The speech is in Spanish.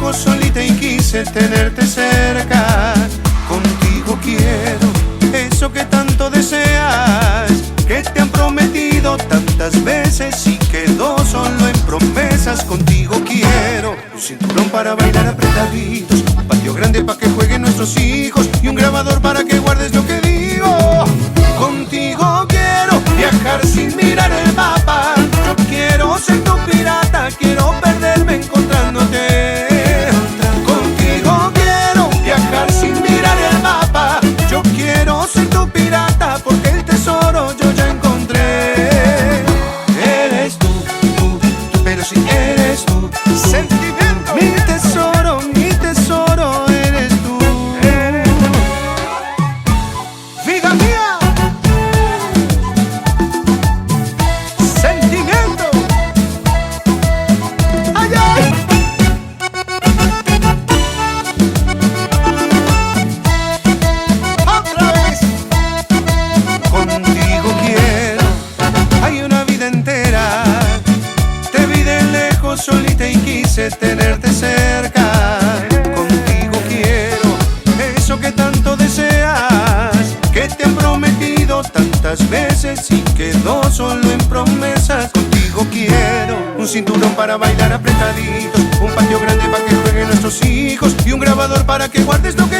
lejos solita y quise tenerte cerca. Contigo quiero eso que tanto deseas, que te han prometido tantas veces y quedó solo en promesas. Contigo quiero un cinturón para bailar apretaditos, un patio grande para que jueguen nuestros hijos y un grabador para que guardes lo que digo. Contigo quiero viajar sin mirar el mapa. Yo quiero ser tu pirata, quiero perderme encontrándote. Contigo quiero viajar sin mirar el mapa. Yo quiero ser tu pirata porque el tesoro yo ya encontré. Eres tú, pero si eres tú. Sentimiento. Mi tesoro eres tú. Vida mía. Sentimiento. Ay, ay. Otra vez. Contigo quiero. Hay una vida entera. Te vi de lejos solita y quise tenerte cerca. Contigo quiero eso que tanto deseas, que te han prometido tantas veces y quedó solo en promesas. Contigo quiero un cinturón para bailar apretaditos, un patio grande para que jueguen nuestros hijos y un grabador para que guardes lo que